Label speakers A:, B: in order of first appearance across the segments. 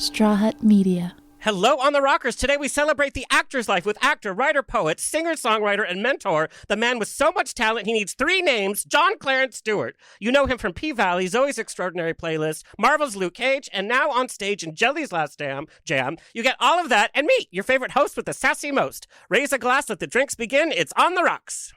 A: Straw Hut Media.
B: Hello on the Rockers. Today we celebrate the actor's life with actor, writer, poet, singer, songwriter, and mentor, the man with so much talent he needs 3 names, John Clarence Stewart. You know him from P-Valley, Zoey's Extraordinary Playlist, Marvel's Luke Cage, and now on stage in Jelly's Last Jam. You get all of that and me, your favorite host with the sassy most. Raise a glass, let the drinks begin. It's On the Rocks.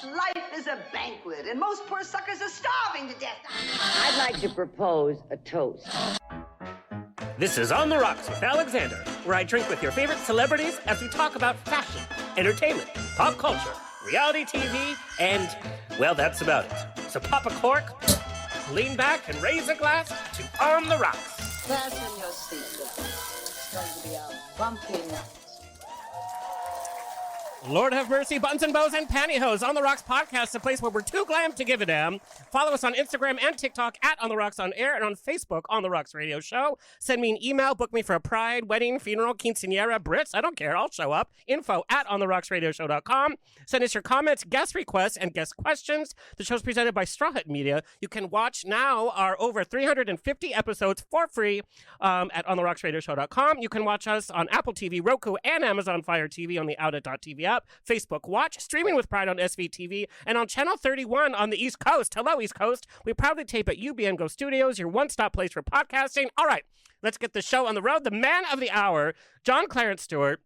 C: Life is a banquet, and most poor suckers are starving to death.
D: I'd like to propose a toast.
B: This is On the Rocks with Alexander, where I drink with your favorite celebrities as we talk about fashion, entertainment, pop culture, reality TV, and, well, that's about it. So pop a cork, lean back, and raise a glass to On the Rocks.
D: Fasten your seatbelt. It's going to be a bumpy night.
B: Lord have mercy, buttons and bows and pantyhose. On the Rocks podcast, the place where we're too glam to give a damn. Follow us on Instagram and TikTok at On the Rocks on Air and on Facebook, On the Rocks Radio Show. Send me an email, book me for a pride, wedding, funeral, quinceañera, Brits. I don't care, I'll show up. Info at ontherocksradioshow.com. Send us your comments, guest requests, and guest questions. The show's presented by Straw Hut Media. You can watch now our over 350 episodes for free at ontherocksradioshow.com. You can watch us on Apple TV, Roku, and Amazon Fire TV on the Outlet.tv app, Facebook Watch, streaming with pride on SVTV, and on Channel 31 on the East Coast. Hello, East Coast. We proudly tape at UBN Go Studios, your one-stop place for podcasting. All right, let's get the show on the road. The man of the hour, John Clarence Stewart,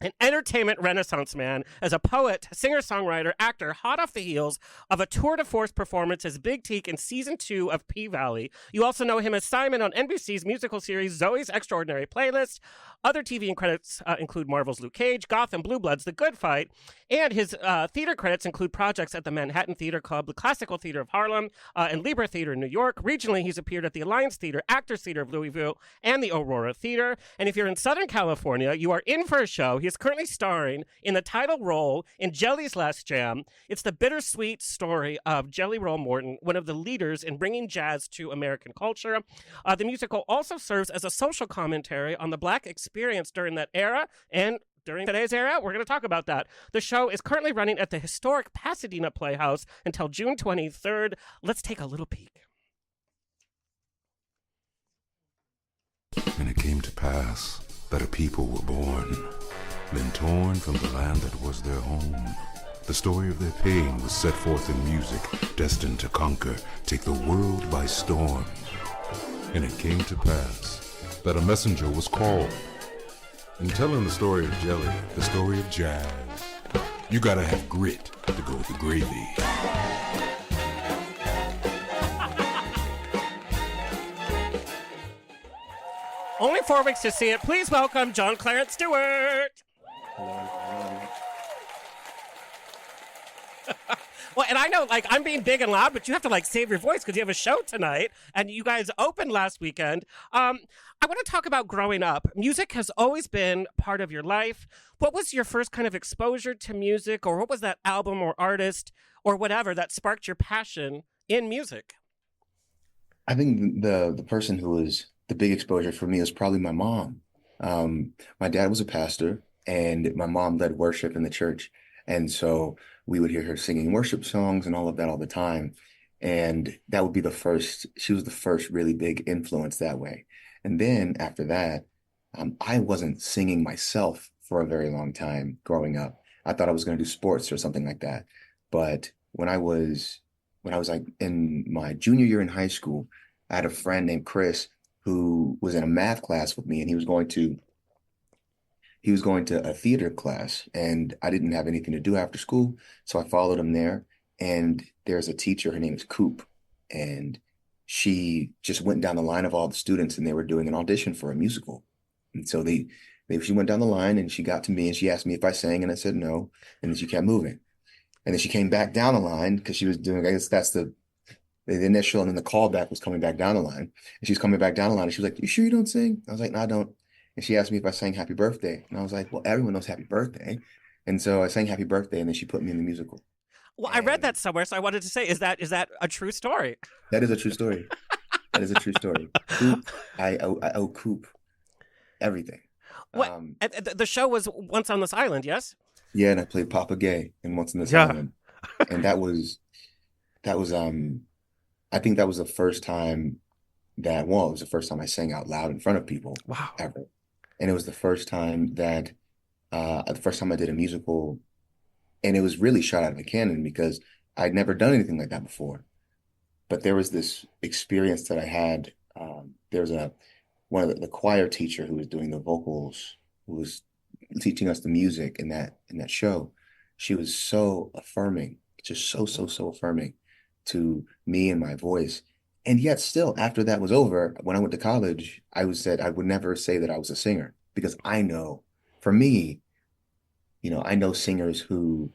B: an entertainment renaissance man, as a poet, singer-songwriter, actor, hot off the heels of a tour-de-force performance as Big Teak in Season 2 of P-Valley. You also know him as Simon on NBC's musical series Zoey's Extraordinary Playlist. Other TV credits include Marvel's Luke Cage, Gotham, Blue Bloods, The Good Fight, and his theater credits include projects at the Manhattan Theater Club, the Classical Theater of Harlem, and Libra Theater in New York. Regionally, he's appeared at the Alliance Theater, Actors Theater of Louisville, and the Aurora Theater. And if you're in Southern California, you are in for a show. He is currently starring in the title role in Jelly's Last Jam. It's the bittersweet story of Jelly Roll Morton, one of the leaders in bringing jazz to American culture. The musical also serves as a social commentary on the Black experience during that era, and during today's era, we're going to talk about that. The show is currently running at the historic Pasadena Playhouse until June 23rd. Let's take a little peek.
E: And it came to pass that a people were born, been torn from the land that was their home. The story of their pain was set forth in music, destined to conquer, take the world by storm. And it came to pass that a messenger was called. In telling the story of Jelly, the story of jazz, you gotta have grit to go with the gravy.
B: Only 4 weeks to see it. Please welcome John Clarence Stewart. Well, and I know, I'm being big and loud, but you have to, save your voice because you have a show tonight, and you guys opened last weekend. I want to talk about growing up. Music has always been part of your life. What was your first kind of exposure to music, or what was that album or artist or whatever that sparked your passion in music?
F: I think the person who was the big exposure for me was probably my mom. My dad was a pastor, and my mom led worship in the church. And so we would hear her singing worship songs and all of that all the time. And that would be she was the first really big influence that way. And then after that, I wasn't singing myself for a very long time growing up. I thought I was going to do sports or something like that. But when I was in my junior year in high school, I had a friend named Chris who was in a math class with me, and he was going to a theater class, and I didn't have anything to do after school. So I followed him there, and there's a teacher, her name is Coop, and she just went down the line of all the students, and they were doing an audition for a musical. And so she went down the line, and she got to me, and she asked me if I sang, and I said no, and then she kept moving. And then she came back down the line because she was doing, I guess that's the initial, and then the callback was coming back down the line. And she was coming back down the line, and she was like, "You sure you don't sing?" I was like, "No, I don't." And she asked me if I sang Happy Birthday. And I was like, well, everyone knows Happy Birthday. And so I sang Happy Birthday, and then she put me in the musical.
B: Well, I read that somewhere, so I wanted to say, is that a true story?
F: That is a true story. That is a true story. Coop, I owe Coop everything.
B: What? The show was Once on This Island, yes?
F: Yeah, and I played Papa Gay in Once on This Island. And that was I think that was the first time it was the first time I sang out loud in front of people
B: Wow.
F: ever. And it was the first time I did a musical, and it was really shot out of a cannon because I'd never done anything like that before. But there was this experience that I had. There was one of the choir teacher who was doing the vocals, who was teaching us the music in that show. She was so affirming, just so affirming to me and my voice. And yet still, after that was over, when I went to college, I would never say that I was a singer because I know, for me, I know singers who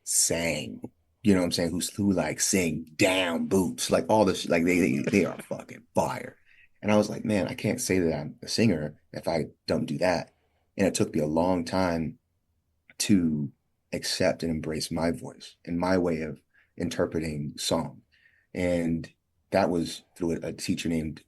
F: sang, you know what I'm saying, who like sing down boots, like all this, like they are fucking fire. And I was like, man, I can't say that I'm a singer if I don't do that. And it took me a long time to accept and embrace my voice and my way of interpreting song. And that was through a teacher named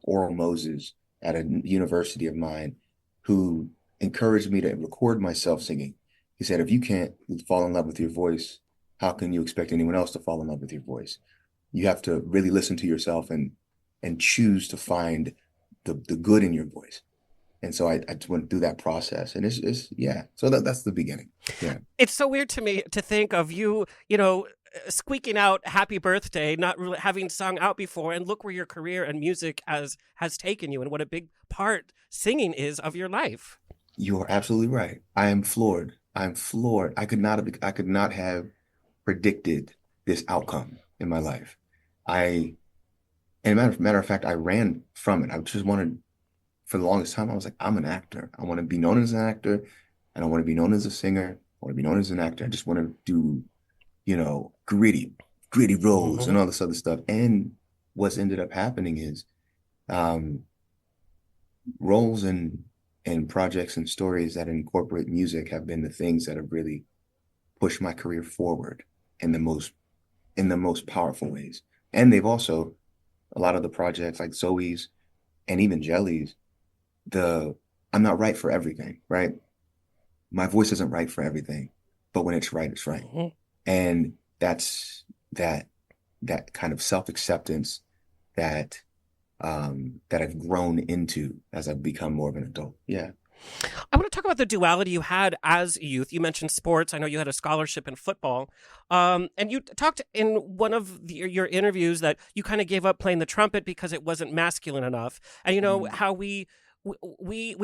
F: Oral Moses at a university of mine who encouraged me to record myself singing. He said, if you can't fall in love with your voice, how can you expect anyone else to fall in love with your voice? You have to really listen to yourself and choose to find the good in your voice. And so I just went through that process, and it's yeah. So that's the beginning. Yeah.
B: It's so weird to me to think of you, squeaking out "Happy Birthday," not really having sung out before, and look where your career and music has taken you, and what a big part singing is of your life.
F: You are absolutely right. I am floored. I'm floored. I could not have predicted this outcome in my life. And matter of fact, I ran from it. I just wanted, for the longest time, I was like, I'm an actor. I want to be known as an actor. I don't want to be known as a singer. I want to be known as an actor. I just want to do, gritty roles and all this other stuff. And what's ended up happening is roles and projects and stories that incorporate music have been the things that have really pushed my career forward in the most powerful ways. And they've also, a lot of the projects like Zoey's and even Jelly's, I'm not right for everything, right? My voice isn't right for everything, but when it's right, it's right. And that's that kind of self-acceptance that that I've grown into as I've become more of an adult. Yeah.
B: I want to talk about the duality you had as a youth. You mentioned sports. I know you had a scholarship in football. And you talked in one of your interviews that you kind of gave up playing the trumpet because it wasn't masculine enough. And how we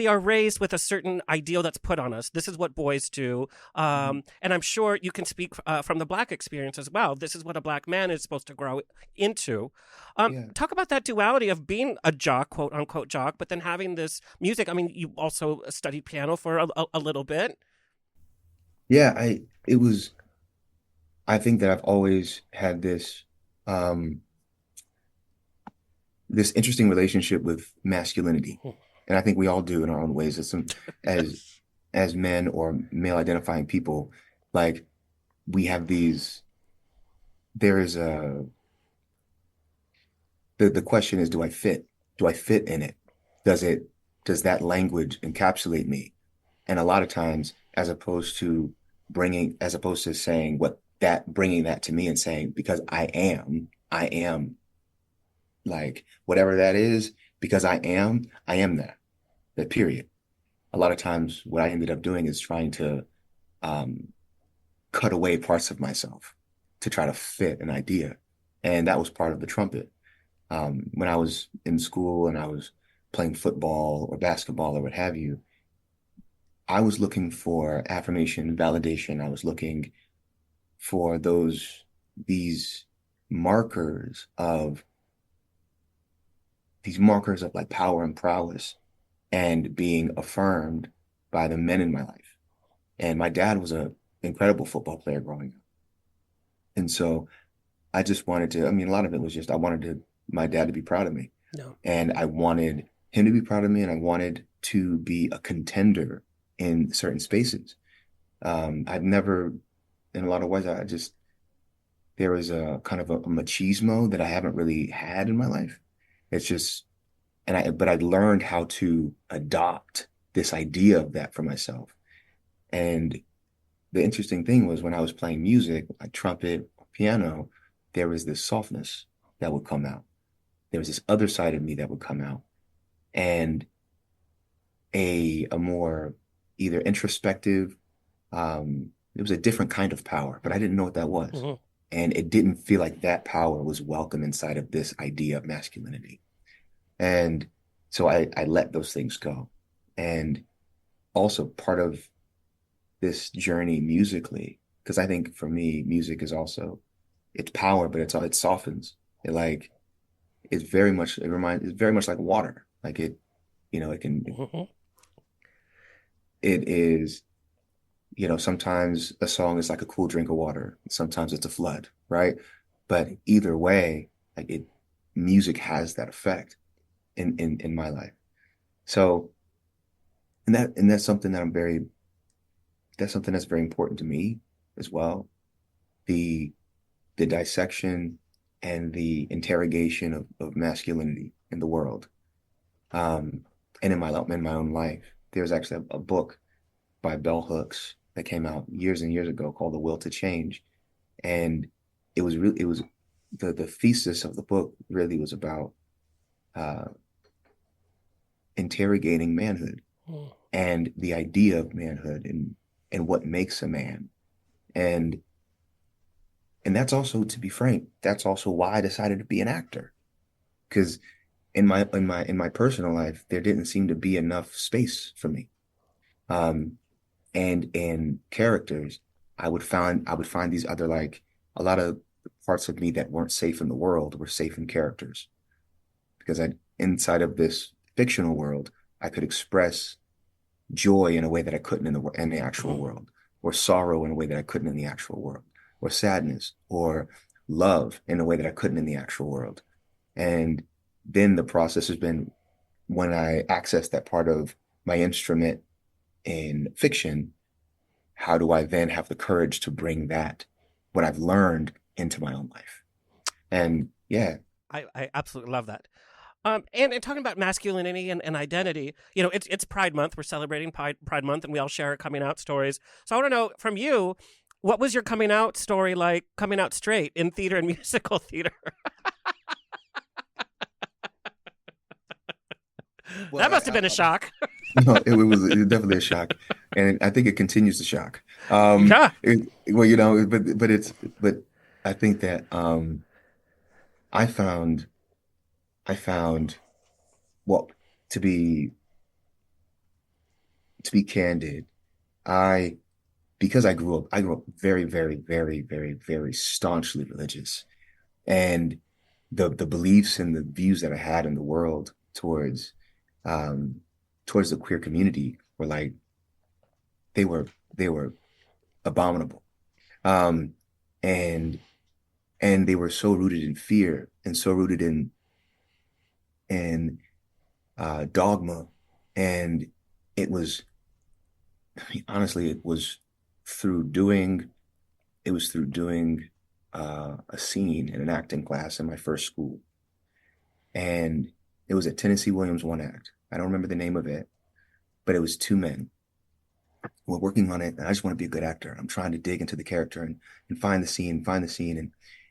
B: are raised with a certain ideal that's put on us. This is what boys do. And I'm sure you can speak from the Black experience as well. This is what a Black man is supposed to grow into. Talk about that duality of being a jock, quote unquote jock, but then having this music. I mean, you also studied piano for a little bit.
F: Yeah, I think that I've always had this interesting relationship with masculinity. And I think we all do in our own ways as men or male identifying people. Like, we have there is the question is, do I fit? Do I fit in it? Does that language encapsulate me? And a lot of times, as opposed to saying bringing that to me and saying, because I am like, whatever that is, because I am that period. A lot of times what I ended up doing is trying to cut away parts of myself to try to fit an idea. And that was part of the trumpet. When I was in school and I was playing football or basketball or what have you, I was looking for affirmation, validation. I was looking for these markers of like power and prowess and being affirmed by the men in my life. And my dad was an incredible football player growing up. And so I just wanted to, a lot of it was just, my dad to be proud of me.
B: No.
F: And I wanted him to be proud of me, and I wanted to be a contender in certain spaces. I've never, in a lot of ways, there was a kind of a machismo that I haven't really had in my life. It's just, but I learned how to adopt this idea of that for myself. And the interesting thing was when I was playing music, like trumpet, piano, there was this softness that would come out. There was this other side of me that would come out, and a more either introspective, it was a different kind of power, but I didn't know what that was.
B: Mhm.
F: And it didn't feel like that power was welcome inside of this idea of masculinity. And so I let those things go. And also part of this journey musically, because I think for me, music is also it's power, but it softens. It like it's very much like water. Like it, it can
B: Mhm.
F: it is, sometimes a song is like a cool drink of water. Sometimes it's a flood, right? But either way, like music has that effect in my life. So, and that's something that's something that's very important to me as well. The the dissection and the interrogation of masculinity in the world. And in my own life. There's actually a book by Bell Hooks that came out years and years ago called The Will to Change. And it was the thesis of the book really was about uh, interrogating manhood
B: Mhm.
F: and the idea of manhood and what makes a man. And that's also, to be frank, that's also why I decided to be an actor. Because in my personal life, there didn't seem to be enough space for me. And in characters, I would find these other like a lot of parts of me that weren't safe in the world were safe in characters because inside of this fictional world, I could express joy in a way that I couldn't in the actual world, or sorrow in a way that I couldn't in the actual world, or sadness, or love in a way that I couldn't in the actual world. And then the process has been when I access that part of my instrument in fiction, how do I then have the courage to bring that, what I've learned, into my own life? And yeah,
B: I absolutely love that. And talking about masculinity and identity, it's Pride Month. We're celebrating Pride Month, and we all share our coming out stories. So I want to know from you, what was your coming out story like, coming out straight in theater and musical theater?
F: well,
B: That must have been a shock.
F: no, it was definitely a shock, and I think it continues to shock.
B: Yeah.
F: Well, but I think that I found I found well to be to be candid, I because I grew up very, very, very, very, very staunchly religious, and the beliefs and the views that I had in the world um towards the queer community were like they were they were abominable. Um and they were so rooted in fear and so rooted in dogma. And it was, I mean, honestly, through doing it was through doing a scene in an acting class in my first school. And it was a Tennessee Williams one act. I don't remember the name of it, but it was two men who were working on it. And I just want to be a good actor. I'm trying to dig into the character and find the scene.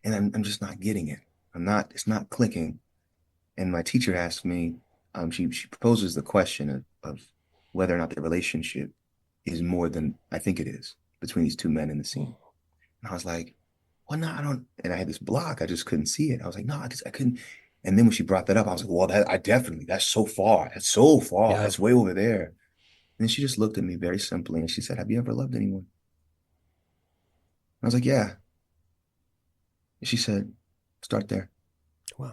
F: And I'm just not getting it. It's not clicking. And my teacher asked me, she proposes the question of whether or not the relationship is more than I think it is between these two men in the scene. And I was like, well, no, I don't. And I had this block. I just couldn't see it. I was like, no, I couldn't. And then when she brought that up, I was like, well, that's so far. That's so far.
B: Yeah.
F: That's way over there. And then she just looked at me very simply and she said, have you ever loved anyone? I was like, yeah. And she said, start there.
B: Wow.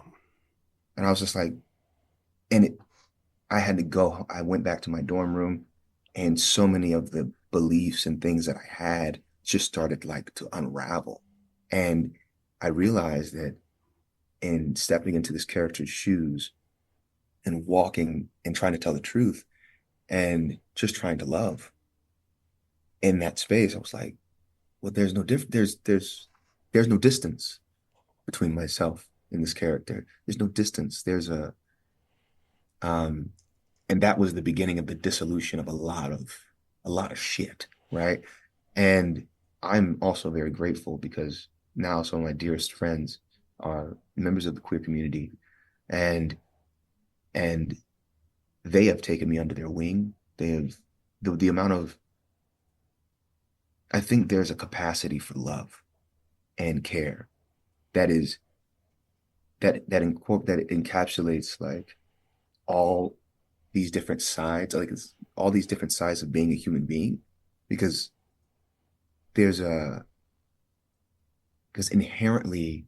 F: And I was just like, and I had to go. I went back to my dorm room, and so many of the beliefs and things that I had just started like to unravel. And I realized that in stepping into this character's shoes and walking and trying to tell the truth and just trying to love in that space, I was like, well, there's no there's no distance between myself and this character. There's no distance. Um, and that was the beginning of the dissolution of a lot of shit, right? And I'm also very grateful because now some of my dearest friends are members of the queer community, and and they have taken me under their wing. They have the amount of, I think there's a capacity for love and care that is that it encapsulates like all these different sides, like it's all these different sides of being a human being, because there's a because inherently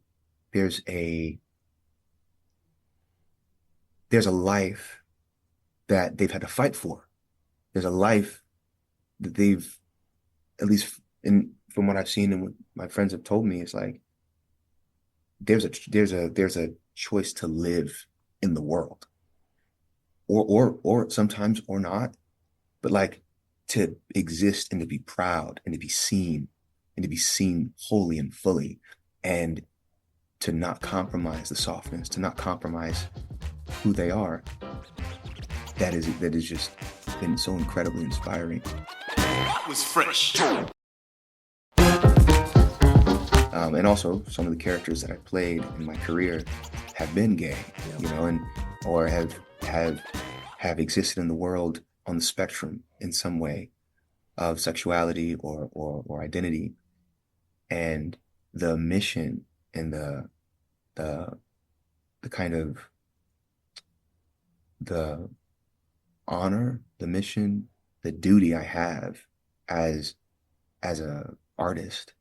F: there's a there's a life that they've had to fight for. There's a life that they've, at least in from what I've seen and what my friends have told me, it's like there's a choice to live in the world, or sometimes or not, but like to exist and to be proud and to be seen wholly and fully, and to not compromise the softness, to not compromise who they are. That is just been so incredibly inspiring.
A: That was fresh.
F: And also some of the characters that I played in my career have been gay, you know, and or have existed in the world on the spectrum in some way of sexuality or identity. And the mission and the kind of the honor, the mission, the duty I have as a artist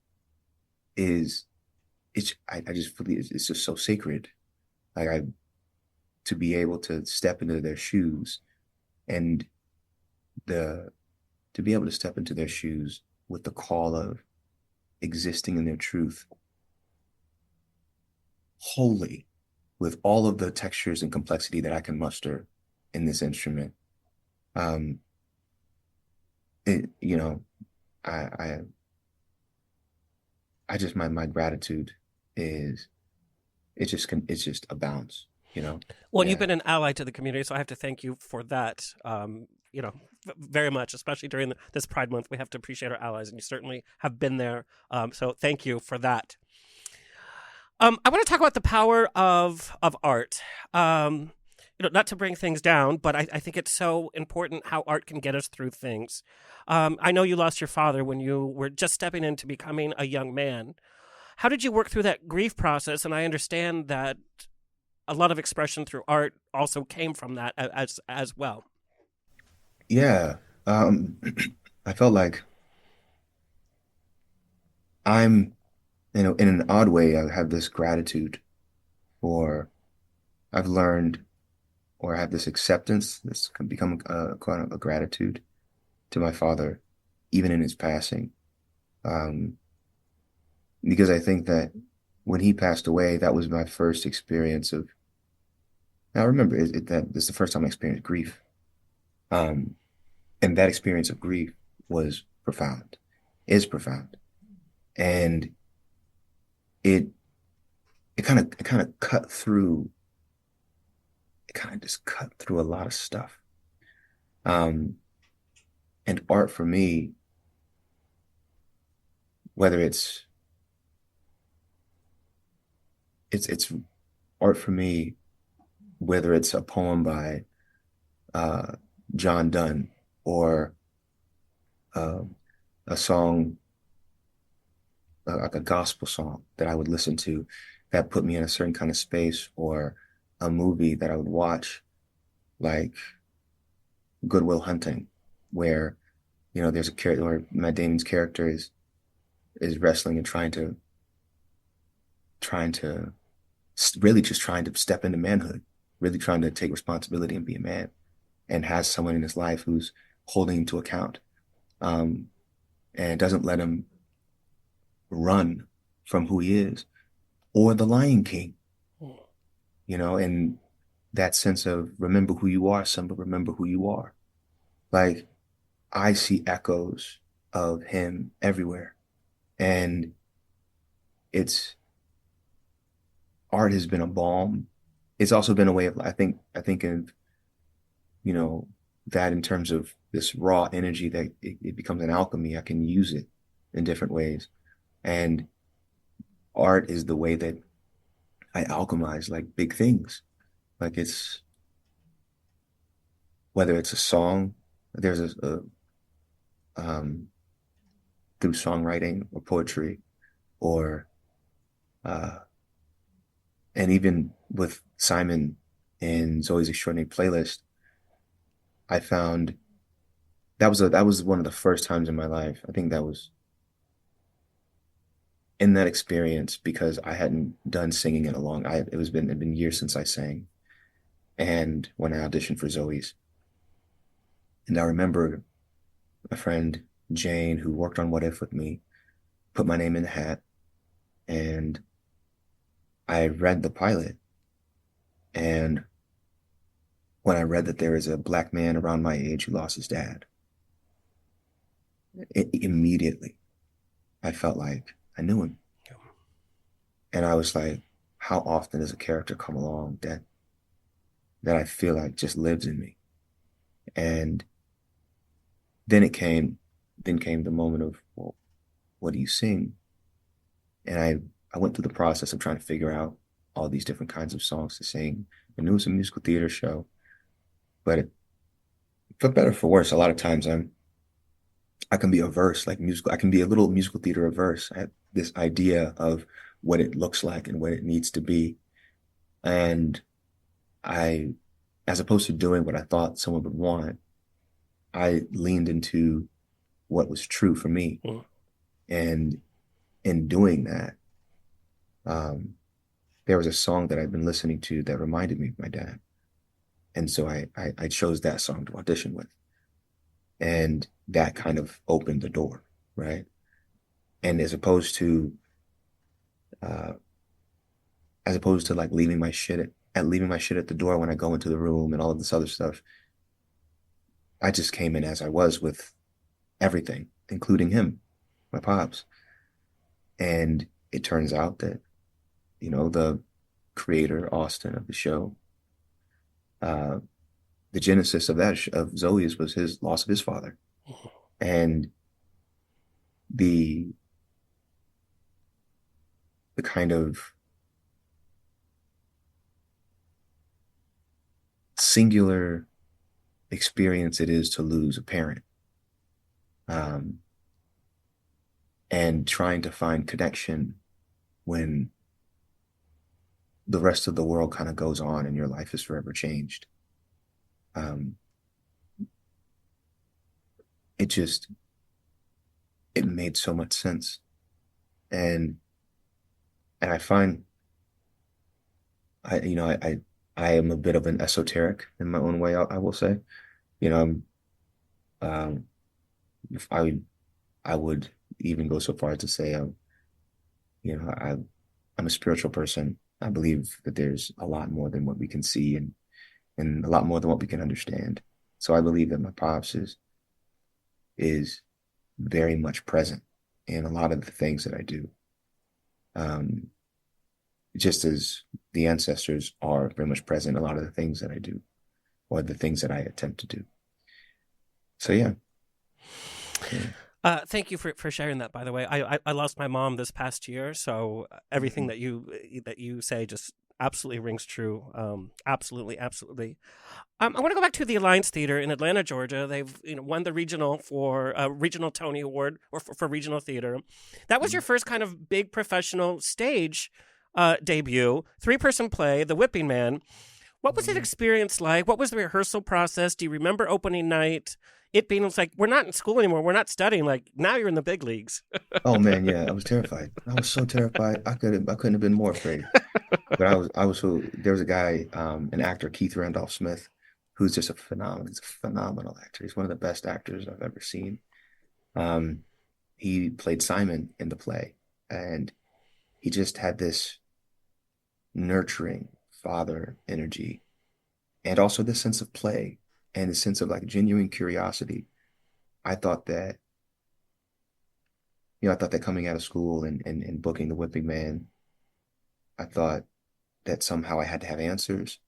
F: is, I just feel it's just so sacred. Like to be able to step into their shoes, and to be able to step into their shoes with the call of existing in their truth wholly, with all of the textures and complexity that I can muster in this instrument. You know, I just, my gratitude is, it's just abounds, you know?
B: Well,
F: Yeah.
B: you've been an ally to the community, so I have to thank you for that. Very much, especially during this Pride Month, we have to appreciate our allies, and you certainly have been there. So thank you for that. I want to talk about the power of art. Not to bring things down, but I think it's so important how art can get us through things. I know you lost your father when you were just stepping into becoming a young man. How did you work through that grief process? And I understand that a lot of expression through art also came from that as well.
F: Yeah. I felt like I'm, in an odd way, I have this gratitude for, I've learned, or I have this acceptance, this can become kind of a gratitude to my father, even in his passing. Because I think that when he passed away, that was my first experience of, now remember, that this is the first time I experienced grief. And that experience of grief was profound, is profound. And it kind of cut through, it kind of just cut through a lot of stuff. And art for me, whether it's art for me, whether it's a poem by John Donne, or a song, like a gospel song that I would listen to that put me in a certain kind of space, or a movie that I would watch, like Good Will Hunting, where, there's a character where Matt Damon's character is wrestling and trying to really just trying to step into manhood, really trying to take responsibility and be a man, and has someone in his life who's holding him to account, and doesn't let him run from who he is. Or The Lion King, and that sense of remember who you are, Simba, remember who you are. Like, I see echoes of him everywhere. And art has been a balm. It's also been a way of, I think of, that in terms of this raw energy, that it becomes an alchemy. I can use it in different ways. And art is the way that I alchemize like big things. Like it's whether it's a song, there's through songwriting or poetry or uh and even with Simon and Zoey's Extraordinary Playlist, I found that was one of the first times in my life. I think that was in that experience because I hadn't done singing in a long. It'd been years since I sang, and when I auditioned for Zoe's, and I remember a friend Jane who worked on What If with me put my name in the hat, and I read the pilot, and when I read that there is a Black man around my age who lost his dad, immediately I felt like I knew him. And I was like, how often does a character come along that I feel like just lives in me? And then came the moment of, well, what do you sing? And I went through the process of trying to figure out all these different kinds of songs to sing. And it was a musical theater show, but for better or for worse, a lot of times I can be averse, like musical. I can be a little musical theater averse. I have this idea of what it looks like and what it needs to be, and as opposed to doing what I thought someone would want, I leaned into what was true for me, and in doing that, there was a song that I'd been listening to that reminded me of my dad, and so I chose that song to audition with. And that kind of opened the door, right? And as opposed to like leaving my shit at the door when I go into the room and all of this other stuff, I just came in as I was with everything, including him, my pops. And it turns out that, you know, the creator, Austin, of the show, the genesis of Zoe's was his loss of his father. And the kind of singular experience it is to lose a parent, and trying to find connection when the rest of the world kind of goes on and your life is forever changed. It made so much sense. And I find I am a bit of an esoteric in my own way, I will say. You know, I would even go so far as to say I'm a spiritual person. I believe that there's a lot more than what we can see and a lot more than what we can understand. So I believe that my pops is very much present in a lot of the things that I do. Just as the ancestors are very much present in a lot of the things that I do or the things that I attempt to do. So yeah.
B: Thank you for sharing that, by the way. I lost my mom this past year, so everything that you say just absolutely rings true. Absolutely. I want to go back to the Alliance Theater in Atlanta, Georgia. They've won the regional Tony Award for regional theater. That was your first kind of big professional stage debut, 3-person play, The Whipping Man. What was that experience like? What was the rehearsal process? Do you remember opening night? It being like, we're not in school anymore. We're not studying. Like, now you're in the big leagues.
F: Oh man, yeah, I was terrified. I was so terrified. I couldn't have been more afraid. But there was a guy, an actor, Keith Randolph Smith, who's just he's a phenomenal actor. He's one of the best actors I've ever seen. He played Simon in the play, and he just had this nurturing father energy, and also this sense of play and a sense of like genuine curiosity. I thought that coming out of school and booking The Whipping Man, I thought that somehow I had to have answers.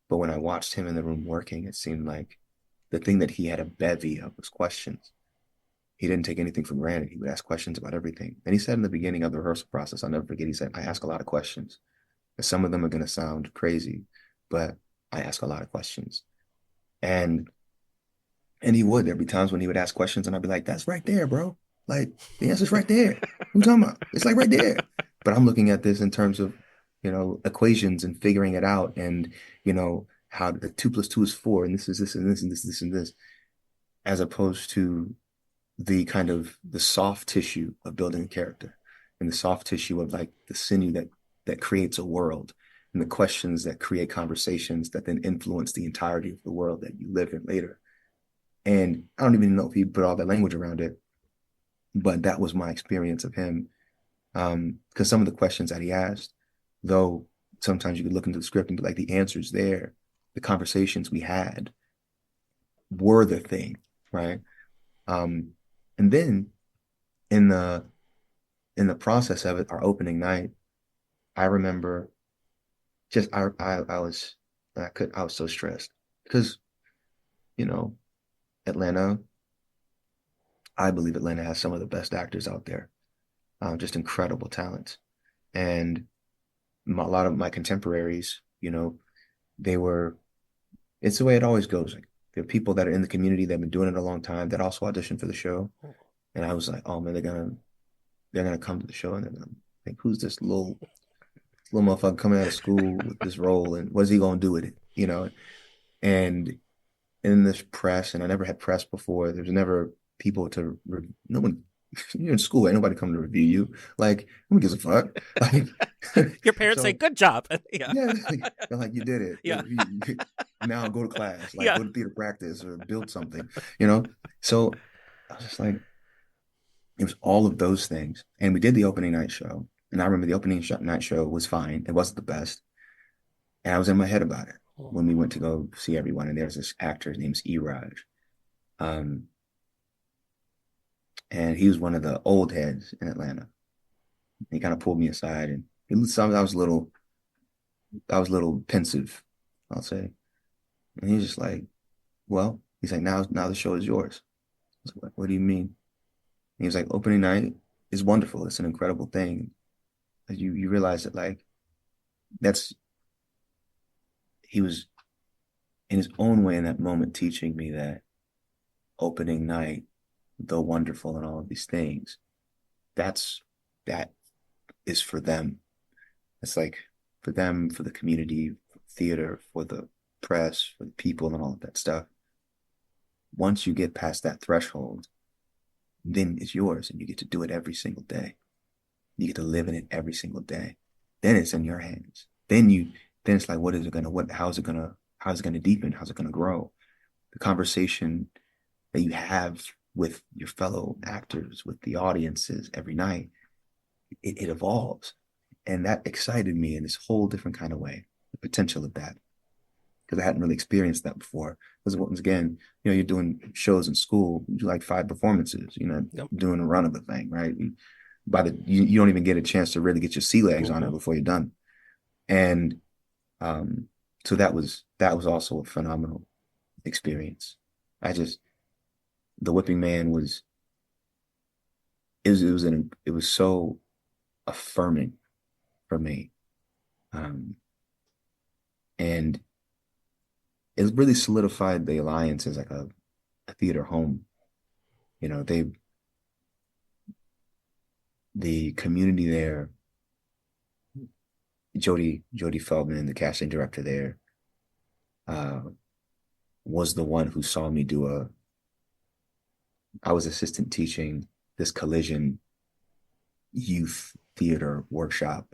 F: But when I watched him in the room working, it seemed like the thing that he had a bevy of was questions. he didn't take anything for granted. He would ask questions about everything. And he said in the beginning of the rehearsal process, I'll never forget, he said, I ask a lot of questions. And some of them are going to sound crazy, but I ask a lot of questions. And he would. There'd be times when he would ask questions and I'd be like, that's right there, bro. Like, the answer's right there. What are you talking about? It's like right there. But I'm looking at this in terms of, equations and figuring it out, and, how the 2 + 2 is 4, and this is this and this and this and this, as opposed to the kind of the soft tissue of building a character, and the soft tissue of like the sinew that creates a world, and the questions that create conversations that then influence the entirety of the world that you live in later. And I don't even know if he put all that language around it, but that was my experience of him. Because some of the questions that he asked, though sometimes you could look into the script and be like, the answers there, the conversations we had were the thing, right? And then in the process of it, our opening night, I remember just I was so stressed because, Atlanta, I believe Atlanta has some of the best actors out there, just incredible talent. And a lot of my contemporaries, it's the way it always goes. Like, there are people that are in the community that have been doing it a long time that also auditioned for the show. And I was like, oh man, they're gonna come to the show and they're gonna think, who's this little motherfucker coming out of school with this role, and what's he gonna do with it? And in this press, and I never had press before, there's never people no one, you're in school, ain't nobody coming to review you. Like, who gives a fuck? Like,
B: your parents say, good job.
F: Yeah, they're like, you did it.
B: Yeah.
F: Now go to class, like,
B: Yeah.
F: go to theater practice or build something, So I was just like, it was all of those things. And we did the opening night show. And I remember the opening night show was fine. It wasn't the best. And I was in my head about it when we went to go see everyone. And there was this actor, his name's Iraj. And he was one of the old heads in Atlanta. He kind of pulled me aside, and I was a little pensive, I'll say. And he was just like, well, he's like, now the show is yours. I was like, what do you mean? And he was like, opening night is wonderful. It's an incredible thing. You realize that, like, he was in his own way in that moment teaching me that opening night, though wonderful and all of these things, that is for them. It's like for them, for the community, for theater, for the press, for the people and all of that stuff. Once you get past that threshold, then it's yours and you get to do it every single day. You get to live in it every single day. Then it's in your hands. Then it's like, how's it gonna deepen? How's it gonna grow? The conversation that you have with your fellow actors, with the audiences every night, it evolves. And that excited me in this whole different kind of way, the potential of that. Because I hadn't really experienced that before. Because once again, you're doing shows in school, you do like 5 performances,
B: Yep.
F: doing a run of the thing, right? You don't even get a chance to really get your sea legs on it before you're done. And so that was also a phenomenal experience. The Whipping Man was so affirming for me. And it really solidified the Alliance as like a theater home. The community there, Jody Feldman, the casting director there, was the one who saw me I was assistant teaching this Collision youth theater workshop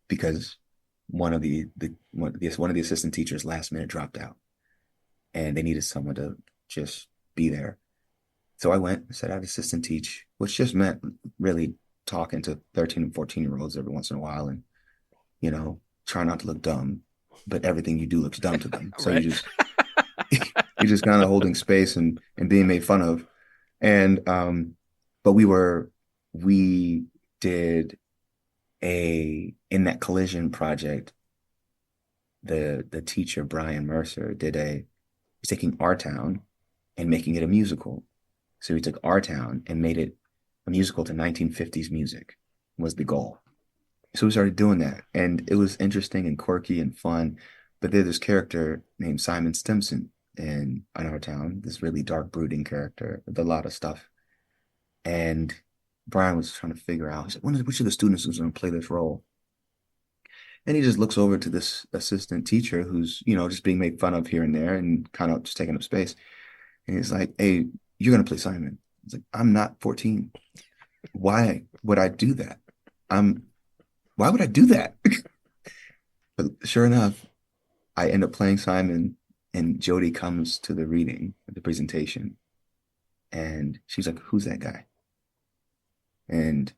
F: because one of the assistant teachers last minute dropped out and they needed someone to just be there. So I went and said I'd assistant teach, which just meant really talking to 13 and 14-year-olds every once in a while and, try not to look dumb, but everything you do looks dumb to them. So
B: Right.
F: you're just kind of holding space and being made fun of. And, but we did in that Collision project, the teacher, Brian Mercer, he's taking our town and making it a musical. So we took our town and made it a musical to 1950s music was the goal. So we started doing that, and it was interesting and quirky and fun. But there's this character named Simon Stimson in our town, this really dark, brooding character with a lot of stuff. And Brian was trying to figure out, he said, which of the students is going to play this role? And he just looks over to this assistant teacher who's, just being made fun of here and there and kind of just taking up space. And he's like, hey, you're going to play Simon. He's like, I'm not 14. Why would I do that? Why would I do that? But sure enough, I end up playing Simon, and Jody comes to the reading, the presentation, and she's like, who's that guy? And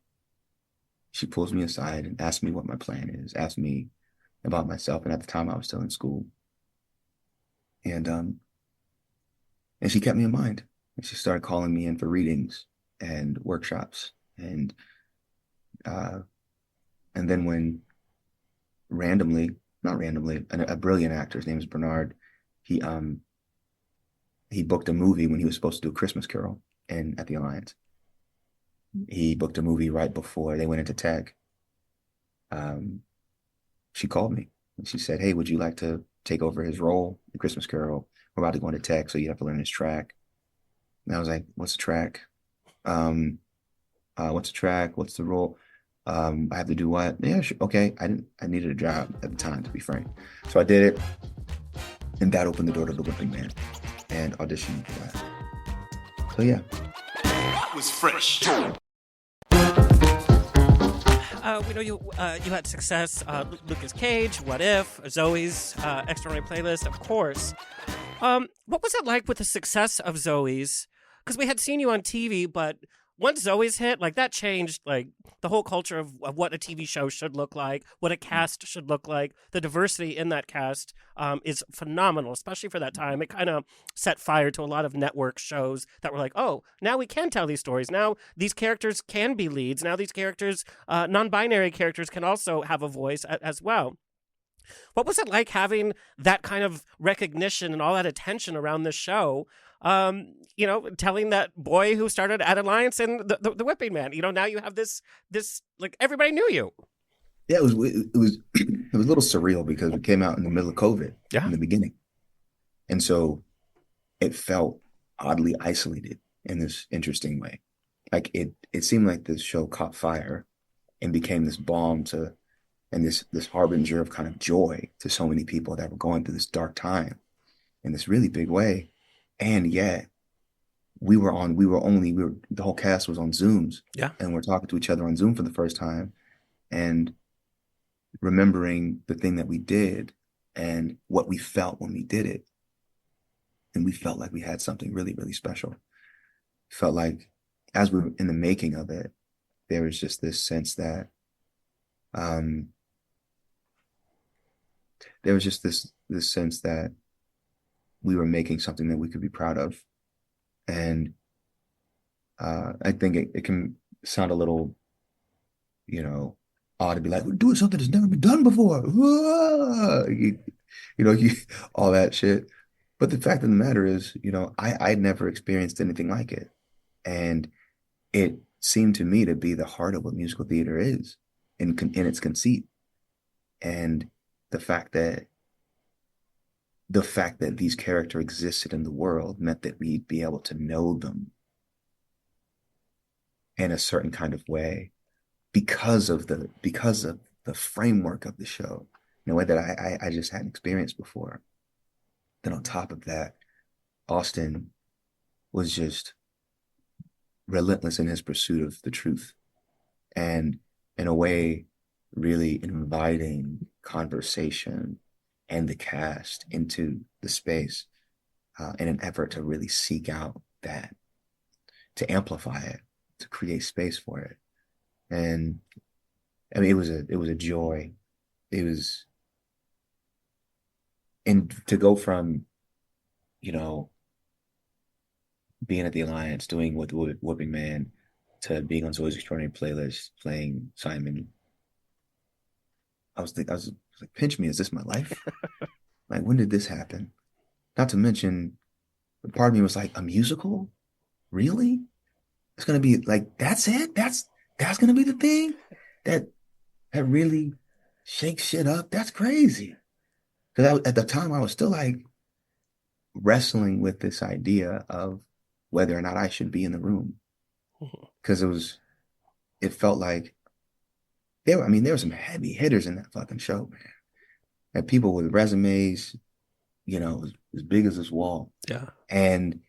F: she pulls me aside and asks me what my plan is, asks me about myself. And at the time I was still in school. And she kept me in mind. And she started calling me in for readings and workshops. And then when not randomly, a brilliant actor, his name is Bernard, he booked a movie when he was supposed to do A Christmas Carol at the Alliance. He booked a movie right before they went into tech. She called me and she said, hey, would you like to take over his role in Christmas Carol? We're about to go into tech, so you have to learn his track. And I was like, what's the track? What's the track? What's the role? I have to do what? Yeah, sure. Okay. I needed a job at the time, to be frank. So I did it. And that opened the door to The Whipping Man and auditioned for that. So yeah.
A: That was fresh.
B: We know you had success. Lucas Cage, What If, Zoey's Extraordinary Playlist, of course. What was it like with the success of Zoey's? Because we had seen you on TV, but once Zoey's hit, like that changed like the whole culture of what a TV show should look like, what a cast should look like. The diversity in that cast is phenomenal, especially for that time. It kind of set fire to a lot of network shows that were like, oh, now we can tell these stories. Now these characters can be leads. Now these characters, non-binary characters, can also have a voice as well. What was it like having that kind of recognition and all that attention around this show? Telling that boy who started at Alliance and the Whipping Man, now you have this like everybody knew you.
F: Yeah, it was a little surreal because we came out in the middle of COVID in the beginning. And so it felt oddly isolated in this interesting way. Like it seemed like this show caught fire and became this balm and this harbinger of kind of joy to so many people that were going through this dark time in this really big way. And yet the whole cast was on Zooms. Yeah. And we're talking to each other on Zoom for the first time and remembering the thing that we did and what we felt when we did it. And we felt like we had something really, really special. Felt like as we were in the making of it, there was just this sense that there was just this sense that we were making something that we could be proud of. And I think it can sound a little, odd to be like, we're doing something that's never been done before. All that shit. But the fact of the matter is, I'd never experienced anything like it. And it seemed to me to be the heart of what musical theater is in its conceit. And the fact that these characters existed in the world meant that we'd be able to know them in a certain kind of way because of the framework of the show in a way that I just hadn't experienced before. Then on top of that, Austin was just relentless in his pursuit of the truth and in a way really inviting conversation and the cast into the space in an effort to really seek out that, to amplify it, to create space for it. And I mean, it was a joy. And to go from, being at the Alliance, doing with Whipping Man, to being on Zoey's Extraordinary Playlist, playing Simon, I was like, pinch me, is this my life? Like, when did this happen? Not to mention, part of me was like, a musical? really? It's gonna be like, that's it? That's gonna be the thing that really shakes shit up? That's crazy. Because at the time I was still like wrestling with this idea of whether or not I should be in the room. Because it felt like there were some heavy hitters in that fucking show, man. And people with resumes, as big as this wall.
B: Yeah.
F: And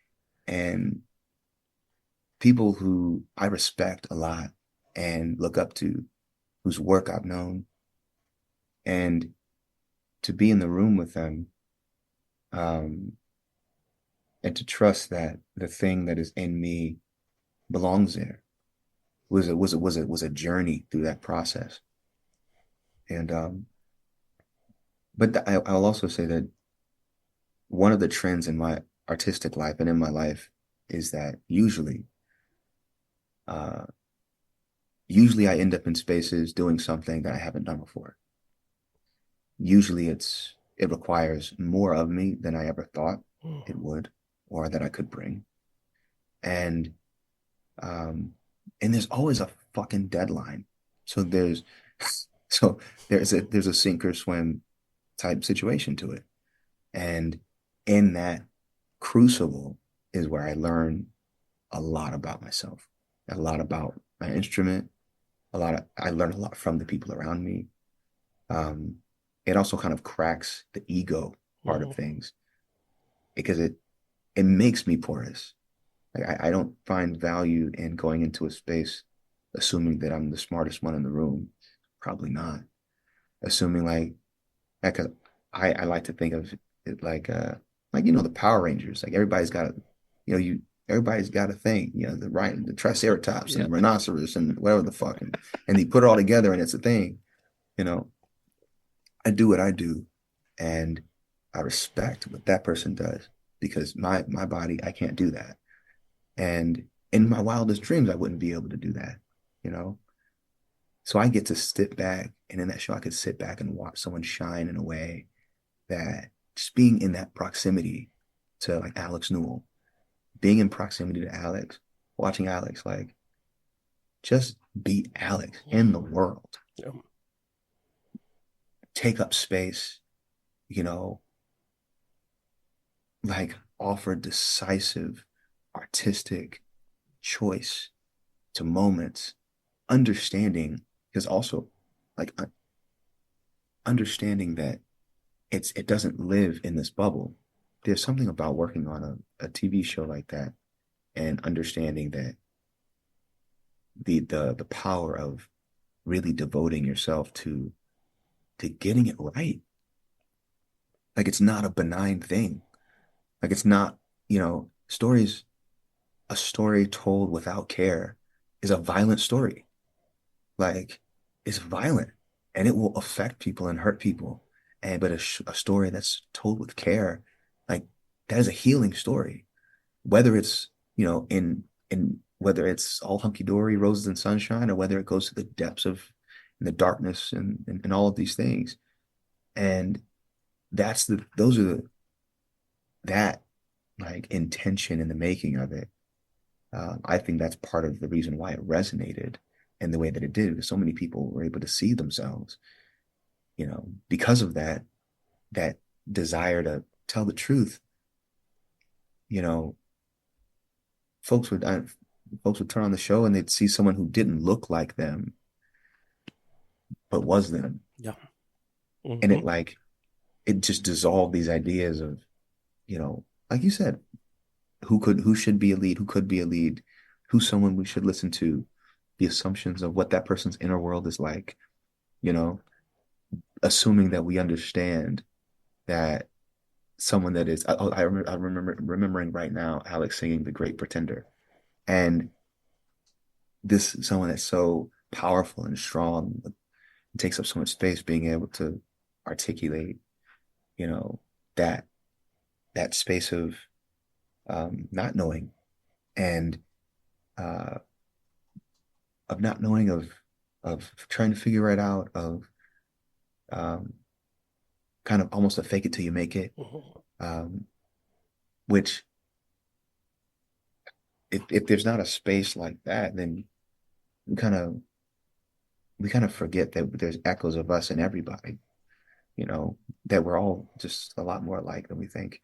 F: people who I respect a lot and look up to, whose work I've known. And to be in the room with them, and to trust that the thing that is in me belongs there was a journey through that process. And but I'll also say that one of the trends in my artistic life and in my life is that usually I end up in spaces doing something that I haven't done before. Usually it requires more of me than I ever thought it would, or that I could bring. And there's always a fucking deadline. So there's a sink or swim type situation to it. And in that crucible is where I learn a lot about myself, a lot about my instrument, I learn a lot from the people around me. It also kind of cracks the ego part of things, because it makes me porous. Like I don't find value in going into a space assuming that I'm the smartest one in the room. Probably not. Assuming like, because I like to think of it like the Power Rangers. Like everybody's got a thing, the Triceratops and the rhinoceros and whatever the fuck, and you put it all together and it's a thing. I do what I do, and I respect what that person does, because my body, I can't do that. And in my wildest dreams, I wouldn't be able to do that, So I get to sit back, and in that show, I could sit back and watch someone shine in a way that just being in that proximity to like Alex Newell, being in proximity to Alex, watching Alex like just be Alex in the world. Yeah. Take up space, like offer decisive artistic choice to moments, understanding, because also like understanding that it doesn't live in this bubble. There's something about working on a TV show like that and understanding that the power of really devoting yourself to getting it right. Like it's not a benign thing. Like it's not, a story told without care is a violent story. Like it's violent and it will affect people and hurt people. But a story that's told with care, like that is a healing story. Whether it's, in whether it's all hunky-dory, roses and sunshine, or whether it goes to the depths of the darkness and all of these things. And that like intention in the making of it. I think that's part of the reason why it resonated in the way that it did, because so many people were able to see themselves, because of that desire to tell the truth. Folks would turn on the show and they'd see someone who didn't look like them, but was them.
B: Yeah.
F: And it just dissolved these ideas of, like you said, who should be a lead, who could be a lead, who's someone we should listen to, the assumptions of what that person's inner world is like, assuming that we understand that someone that is, I remembering right now, Alex singing The Great Pretender. And this is someone that's so powerful and strong, takes up so much space, being able to articulate, that space of not knowing, and of not knowing, of trying to figure it out, of kind of almost a fake it till you make it, which if there's not a space like that, then we kind of forget that there's echoes of us in everybody, that we're all just a lot more alike than we think,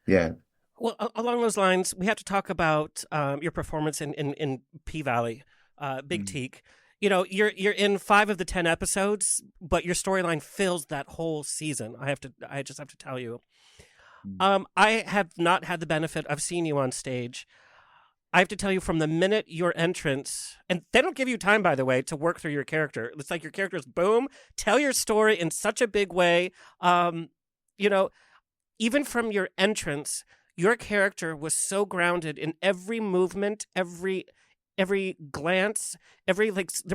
F: Yeah.
B: Well, along those lines, we have to talk about your performance in P Valley, Big Teak. You're in 5 of the 10 episodes, but your storyline fills that whole season. I just have to tell you. I have not had the benefit of seeing you on stage. I have to tell you, from the minute your entrance, and they don't give you time, by the way, to work through your character. It's like your character's boom, tell your story in such a big way. Even from your entrance, your character was so grounded in every movement, every glance, there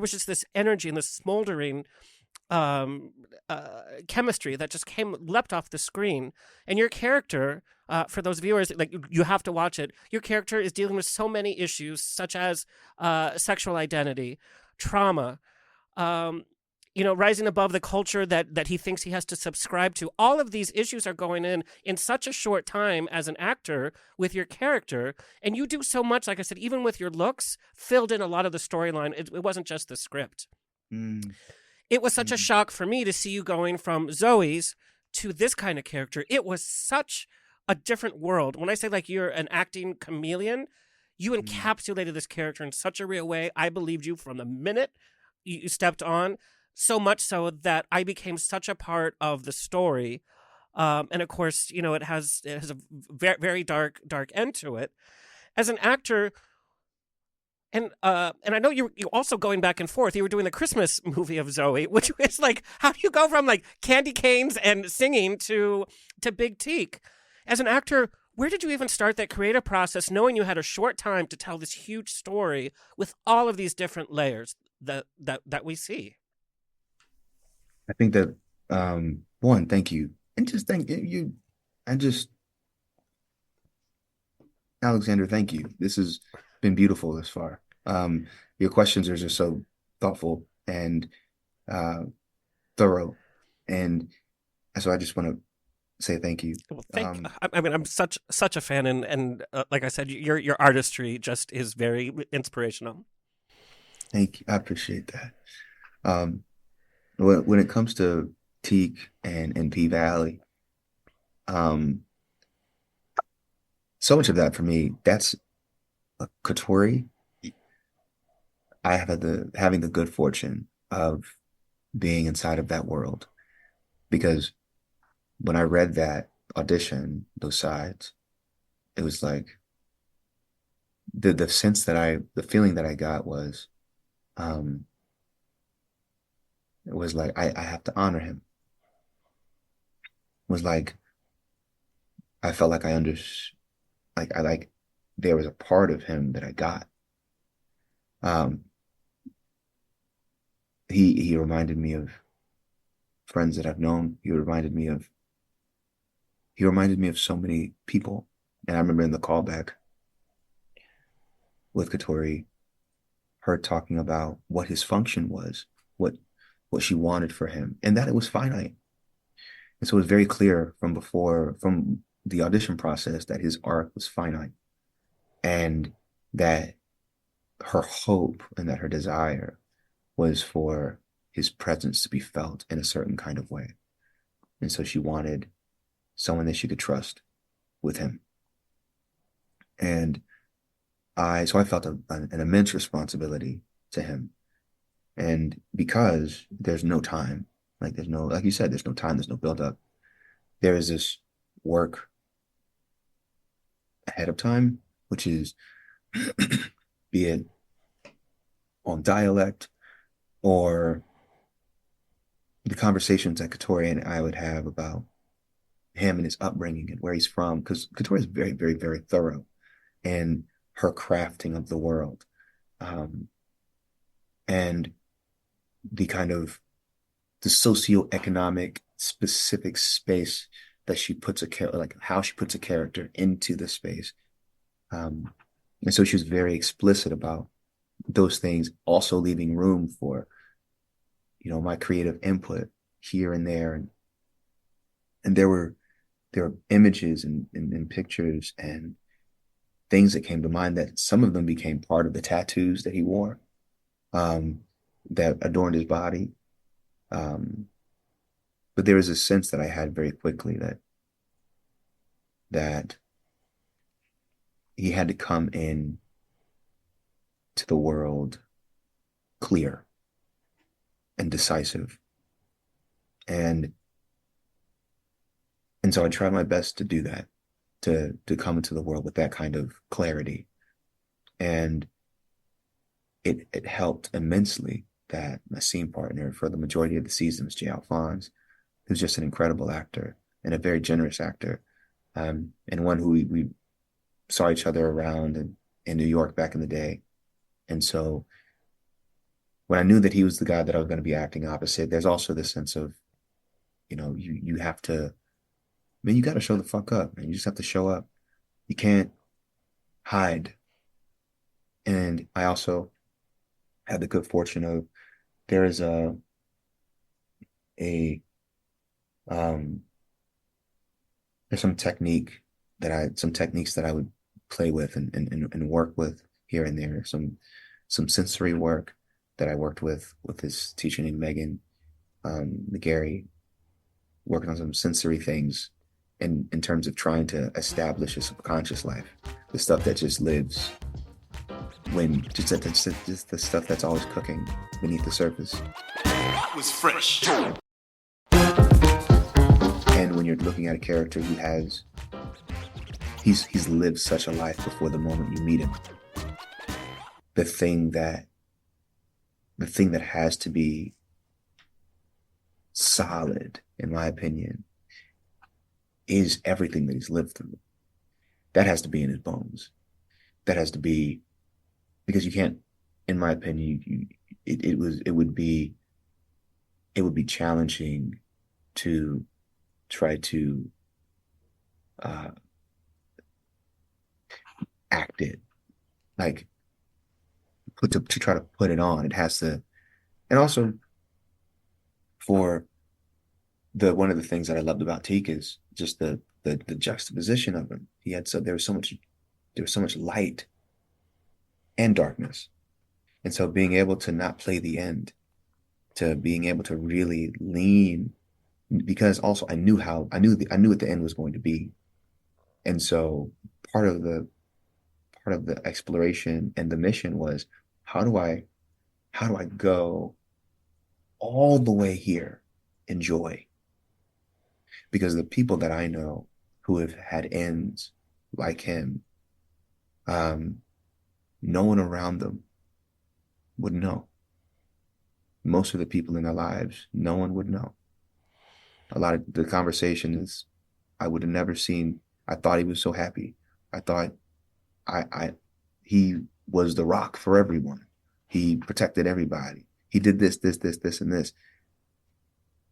B: was just this energy and this smoldering chemistry that just leapt off the screen. And your character, for those viewers, like, you have to watch it. Your character is dealing with so many issues, such as sexual identity, trauma, rising above the culture that he thinks he has to subscribe to. All of these issues are going in such a short time as an actor with your character. And you do so much, like I said, even with your looks, filled in a lot of the storyline. It wasn't just the script. It was such a shock for me to see you going from Zoey's to this kind of character. It was such a different world. When I say, like, you're an acting chameleon, you encapsulated this character in such a real way. I believed you from the minute you stepped on. So much so that I became such a part of the story, and of course, it has a very, very dark end to it. As an actor, and I know you also going back and forth. You were doing the Christmas movie of Zoey, which is like, how do you go from like candy canes and singing to Big Teak? As an actor, where did you even start that creative process, knowing you had a short time to tell this huge story with all of these different layers that we see?
F: I think that, one, thank you. And just thank you. Alexander, thank you. This has been beautiful thus far. Your questions are just so thoughtful and thorough. And so I just want to say thank you.
B: Well, I'm such a fan. And like I said, your artistry just is very inspirational.
F: Thank you. I appreciate that. When it comes to Teak and P Valley, so much of that for me, that's Katori. I have having the good fortune of being inside of that world, because when I read that audition, those sides, it was like the feeling that I got was, it was like, I have to honor him. It was like, I felt like there was a part of him that I got. He reminded me of friends that I've known. He reminded me of so many people. And I remember in the callback with Katori, her talking about what his function was, what she wanted for him, and that it was finite. And so it was very clear from the audition process that his arc was finite, and that her hope and that her desire was for his presence to be felt in a certain kind of way. And so she wanted someone that she could trust with him. And I felt an immense responsibility to him. And because there's no time, like you said, there's no time, there's no buildup. There is this work ahead of time, which is be it on dialect or the conversations that Katori and I would have about him and his upbringing and where he's from, because Katori is very, very, very thorough in her crafting of the world. And the kind of the socioeconomic specific space that she puts how she puts a character into the space. And so she was very explicit about those things, also leaving room for, my creative input here and there. And there were images and pictures and things that came to mind that some of them became part of the tattoos that he wore, that adorned his body. But there was a sense that I had very quickly that he had to come in to the world clear and decisive. And so I tried my best to do that, to come into the world with that kind of clarity. And it helped immensely that my scene partner for the majority of the season was Jay Alphonse, who's just an incredible actor and a very generous actor, and one who we saw each other around in New York back in the day. And so when I knew that he was the guy that I was going to be acting opposite, there's also this sense of, you have to, you got to show the fuck up, man. You just have to show up. You can't hide. And I also had the good fortune of, there's some techniques that I would play with and work with here and there. Some sensory work that I worked with this teacher named Megan McGarry, working on some sensory things in terms of trying to establish a subconscious life, the stuff that just lives just the stuff that's always cooking beneath the surface.
A: That was fresh.
F: And when you're looking at a character who he's lived such a life before the moment you meet him, the thing that has to be solid, in my opinion, is everything that he's lived through. That has to be in his bones. That has to be, because you can't, in my opinion, it would be challenging to try to act it, like to try to put it on. It has to, and also for one of the things that I loved about Teak is just the juxtaposition of him. There was so much light and darkness. And so being able to not play the end, to being able to really lean, because also I knew what the end was going to be. And so part of the exploration and the mission was, how do I go all the way here in joy? Because the people that I know who have had ends like him, no one around them would know. Most of the people in their lives, no one would know. A lot of the conversation is, I would have never seen, I thought he was so happy. I thought he was the rock for everyone. He protected everybody. He did this, and this.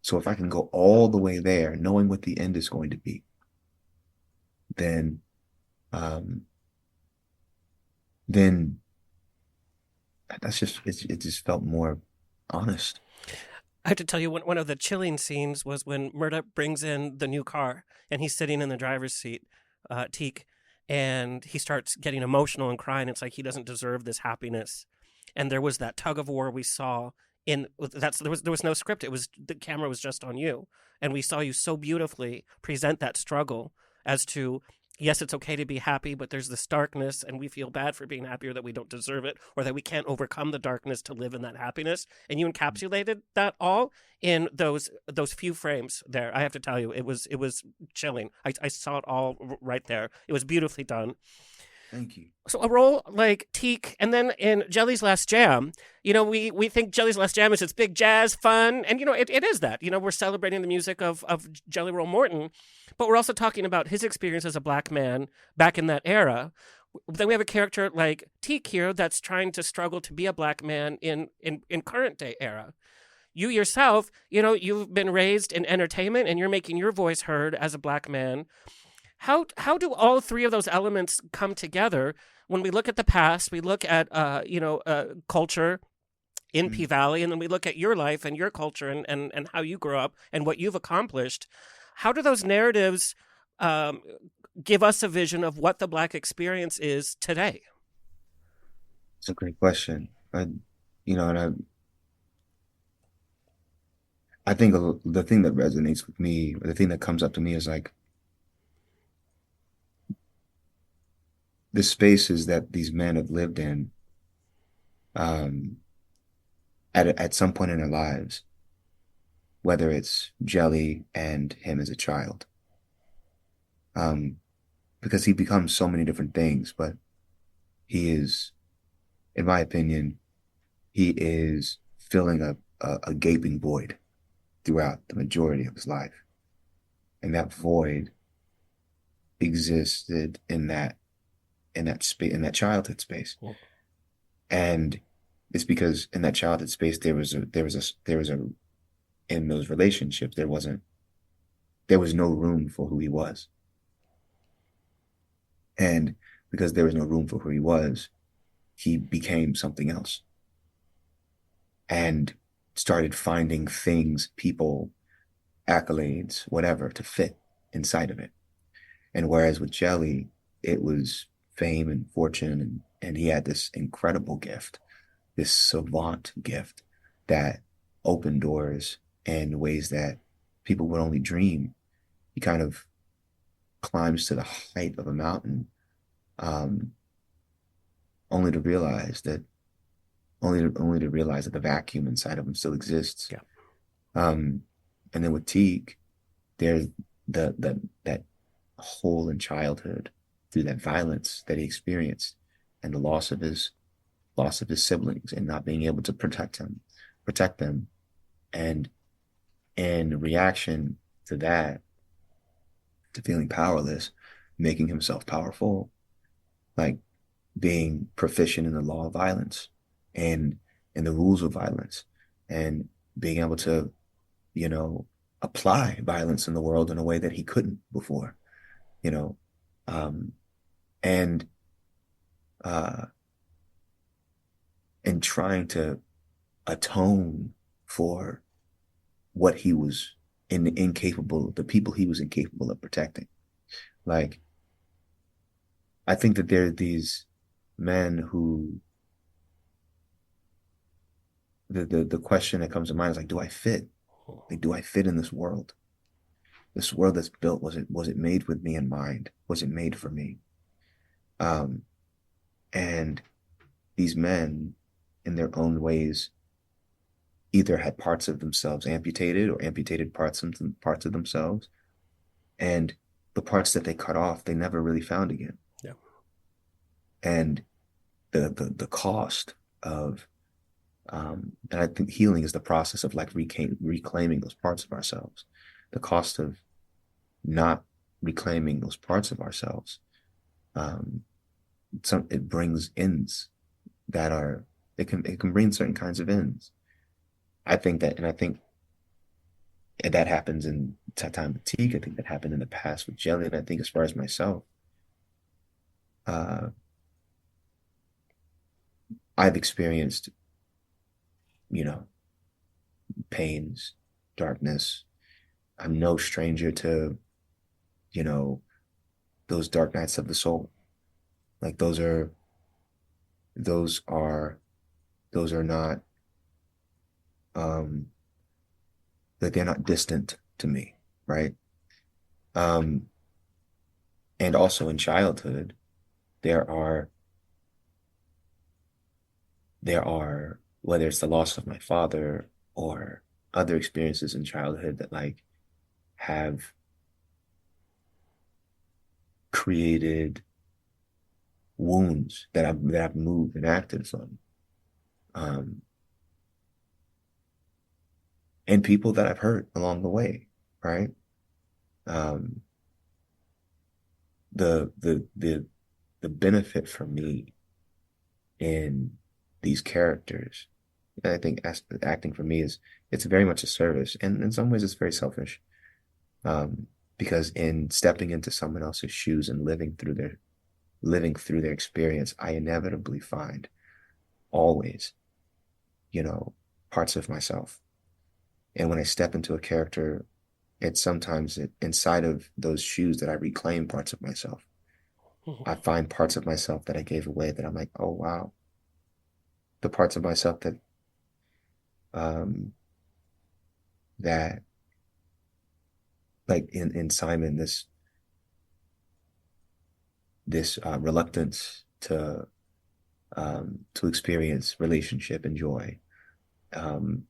F: So if I can go all the way there, knowing what the end is going to be, then that's just, it just felt more honest.
B: I have to tell you, one of the chilling scenes was when Murda brings in the new car and he's sitting in the driver's seat, Teak, and he starts getting emotional and crying. It's like he doesn't deserve this happiness. And there was that tug of war we saw there was no script. It was, the camera was just on you. And we saw you so beautifully present that struggle as to, yes, it's okay to be happy, but there's this darkness and we feel bad for being happy, or that we don't deserve it, or that we can't overcome the darkness to live in that happiness. And you encapsulated that all in those few frames there. I have to tell you, it was chilling. I saw it all right there. It was beautifully done.
F: Thank you.
B: So a role like Teak, and then in Jelly's Last Jam, we think Jelly's Last Jam is this big jazz fun, and it is that. We're celebrating the music of Jelly Roll Morton, but we're also talking about his experience as a black man back in that era. Then we have a character like Teak here that's trying to struggle to be a black man in current day era. You yourself, you've been raised in entertainment and you're making your voice heard as a black man. How do all three of those elements come together when we look at the past, we look at culture in P-Valley, and then we look at your life and your culture and how you grew up and what you've accomplished? How do those narratives give us a vision of what the Black experience is today?
F: It's a great question. I think the thing that resonates with me, or the thing that comes up to me, is like the spaces that these men have lived in at some point in their lives, whether it's Jelly and him as a child. Because he becomes so many different things, but he is, in my opinion, he is filling a gaping void throughout the majority of his life. And that void existed in that space, in that childhood space. Cool. And it's because in that childhood space there was in those relationships there was no room for who he was. And because there was no room for who he was, he became something else and started finding things, people, accolades, whatever, to fit inside of it. And whereas with Jelly, it was fame and fortune, and he had this incredible gift, this savant gift that opened doors in ways that people would only dream. He kind of climbs to the height of a mountain, only to realize that the vacuum inside of him still exists.
B: Yeah.
F: And then with Teague, there's that hole in childhood through that violence that he experienced and the loss of his siblings and not being able to protect them. And in reaction to that, to feeling powerless, making himself powerful, like being proficient in the law of violence and in the rules of violence, and being able to, apply violence in the world in a way that he couldn't before, and trying to atone for what he was the people he was incapable of protecting. Like, I think that there are these men who, the question that comes to mind is like, do I fit? Like, do I fit in this world? This world that's built, was it made with me in mind? Was it made for me? And these men, in their own ways, either had parts of themselves amputated or amputated parts of themselves, and the parts that they cut off, they never really found again.
B: Yeah.
F: And the cost of, and I think healing is the process of like reclaiming those parts of ourselves. The cost of not reclaiming those parts of ourselves, it brings ends that are, it can bring certain kinds of ends. I think that happens in time with Teague. I think that happened in the past with Jelly. And I think as far as myself, I've experienced, pains, darkness. I'm no stranger to, those dark nights of the soul. Like those are not, like they're not distant to me, right? And also in childhood, there are, whether it's the loss of my father or other experiences in childhood that like have created wounds that I've moved and acted from. And people that I've hurt along the way, right? The benefit for me in these characters, I think acting for me it's very much a service, and in some ways it's very selfish, because in stepping into someone else's shoes and living through their experience, I inevitably find always, parts of myself. And when I step into a character it's sometimes inside of those shoes that I reclaim parts of myself. I find parts of myself that I gave away that I'm like, oh wow. The parts of myself that like in Simon, this reluctance to experience relationship and joy, kind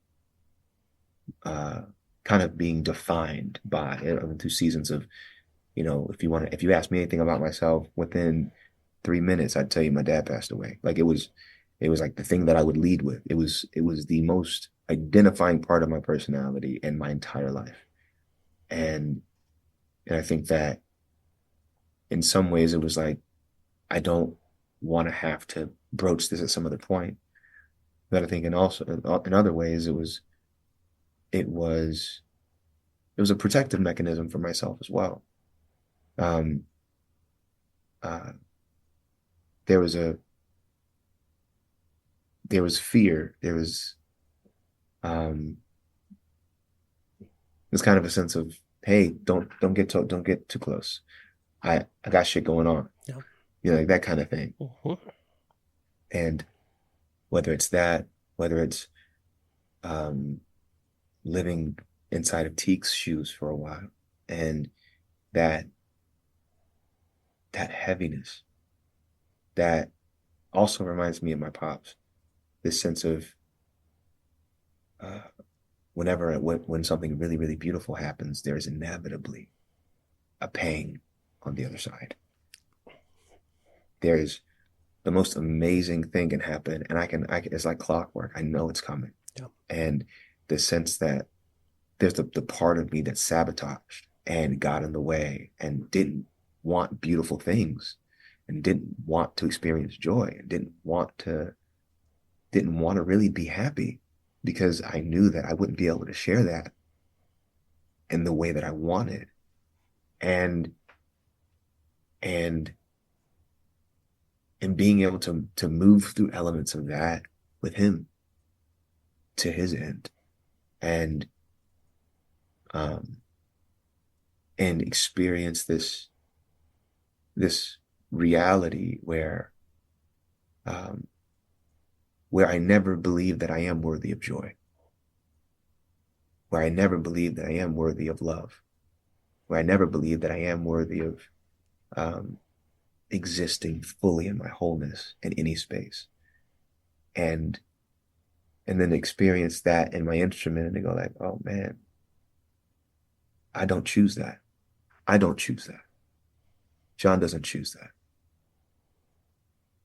F: of being defined by through seasons of, if you ask me anything about myself within 3 minutes, I'd tell you my dad passed away. Like it was like the thing that I would lead with. It was the most identifying part of my personality in my entire life. And I think that in some ways it was like, I don't want to have to broach this at some other point. But I think in other ways it was a protective mechanism for myself as well. There was fear. There was kind of a sense of, hey, don't get too close. I got shit going on. Yeah. Like that kind of thing. And whether it's living inside of Teek's shoes for a while, and that heaviness that also reminds me of my pops. This sense of when something really, really beautiful happens, there is inevitably a pain on the other side. There's the most amazing thing can happen, and I can it's like clockwork. I know it's coming. Yeah. And the sense that there's the part of me that sabotaged and got in the way and didn't want beautiful things and didn't want to experience joy and didn't want to really be happy, because I knew that I wouldn't be able to share that in the way that I wanted. And being able to move through elements of that with him to his end, and experience this reality where I never believed that I am worthy of joy, where I never believed that I am worthy of love, where I never believed that I am worthy of existing fully in my wholeness in any space. And then experience that in my instrument and to go like, oh man, I don't choose that. I don't choose that. John doesn't choose that.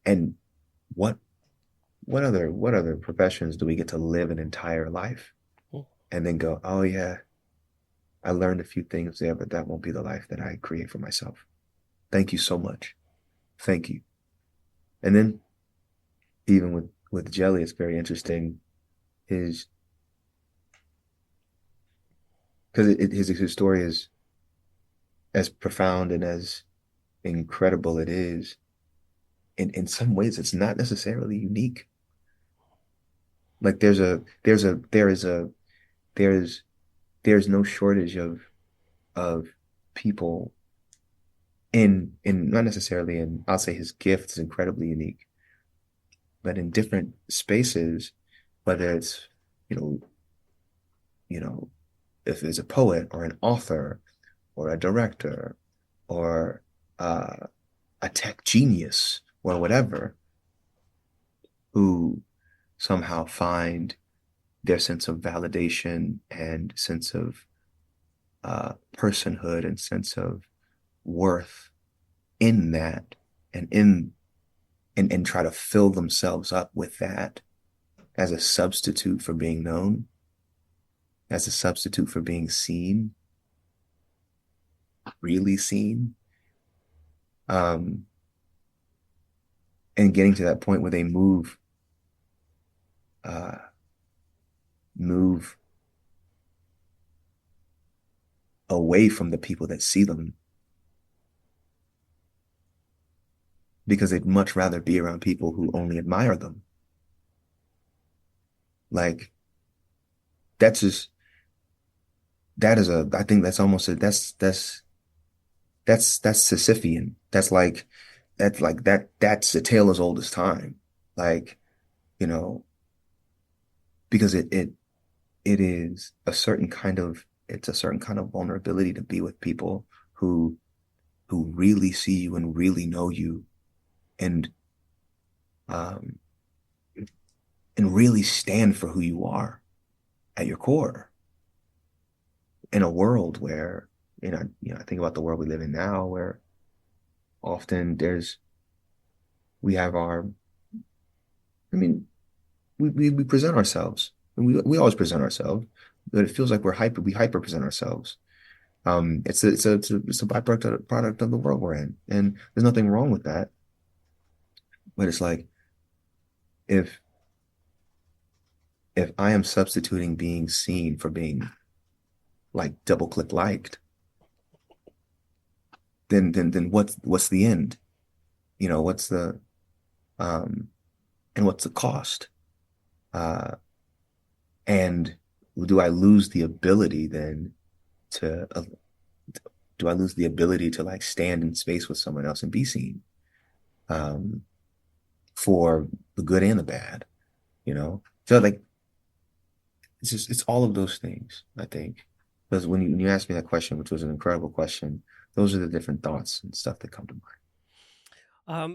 F: And what other professions do we get to live an entire life and then go, oh yeah, I learned a few things there, but that won't be the life that I create for myself. Thank you so much. Thank you. And then even with Jelly, it's very interesting, because his story is as profound and as incredible it is. In some ways, it's not necessarily unique. Like there's no shortage of people in not necessarily in, I'll say his gift is incredibly unique, but in different spaces, whether it's, if there's a poet or an author or a director or a tech genius or whatever, who somehow find their sense of validation and sense of personhood and sense of worth in that, and try to fill themselves up with that as a substitute for being known, as a substitute for being seen, really seen, and getting to that point where they move away from the people that see them, because they'd much rather be around people who only admire them. Like, that's I think that's almost that's Sisyphean. That's a tale as old as time. Like, you know, because it is a certain kind of it's a certain kind of vulnerability to be with people who really see you and really know you and um and really stand for who you are at your core in a world where, I think about the world we live in now where often we have our, I mean, we present ourselves and we always present ourselves, but it feels like we hyper present ourselves. It's a product of the world we're in, and there's nothing wrong with that. But it's like if I am substituting being seen for being like double click liked, then what's the end? What's the and what's the cost? And do I lose the ability then to like stand in space with someone else and be seen, for the good and the bad, So like, it's all of those things, I think. Because when you asked me that question, which was an incredible question, those are the different thoughts and stuff that come to mind.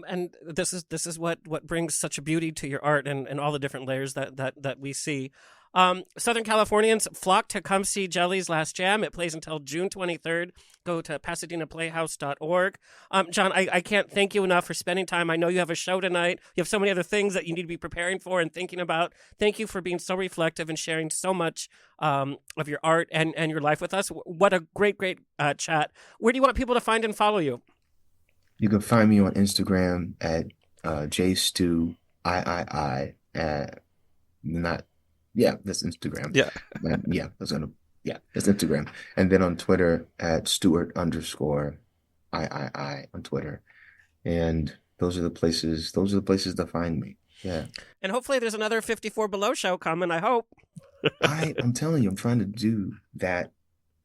B: And this is what brings such a beauty to your art and all the different layers that we see. Southern Californians flocked to come see Jelly's Last Jam. It plays until June 23rd. Go to PasadenaPlayhouse.org. John, I can't thank you enough for spending time. I know you have a show tonight. You have so many other things that you need to be preparing for and thinking about. Thank you for being so reflective and sharing so much of your art and your life with us. What a great chat. Where do you want people to find and follow you?
F: You can find me on Instagram at JStewIII. That's Instagram. That's Instagram. And then on Twitter at Stewart_III on Twitter. And those are the places to find me. Yeah.
B: And hopefully there's another 54 Below show coming, I hope.
F: I'm telling you, I'm trying to do that,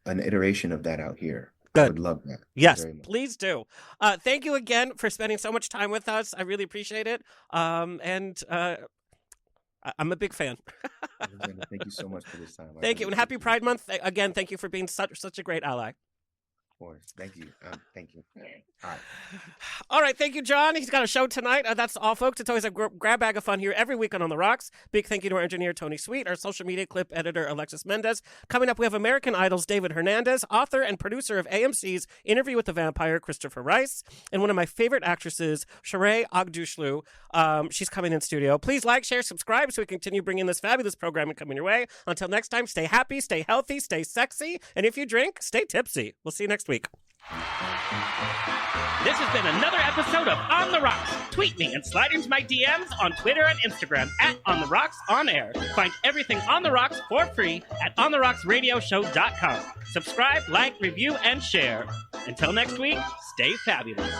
F: an iteration of that out here.
B: Good.
F: I would love that.
B: Yes, please do. Thank you again for spending so much time with us. I really appreciate it. And I'm a big fan.
F: Thank you so much for this time.
B: Thank you. And happy Pride Month. Again, thank you for being such a great ally.
F: Of course. Thank you. Thank you. All right.
B: All right. Thank you, John. He's got a show tonight. That's all, folks. It's always a grab bag of fun here every week on the Rocks. Big thank you to our engineer, Tony Sweet, our social media clip editor, Alexis Mendez. Coming up, we have American Idol's David Hernandez, author and producer of AMC's Interview with the Vampire, Christopher Rice, and one of my favorite actresses, Sheree Agdouchlu. She's coming in studio. Please like, share, subscribe so we continue bringing this fabulous programming coming your way. Until next time, stay happy, stay healthy, stay sexy, and if you drink, stay tipsy. We'll see you next week.
G: This has been another episode of On the Rocks. Tweet me and slide into my DMs on Twitter and Instagram at On the Rocks On Air. Find everything On the Rocks for free at ontherocksradioshow.com. Subscribe, like, review, and share. Until next week, stay fabulous.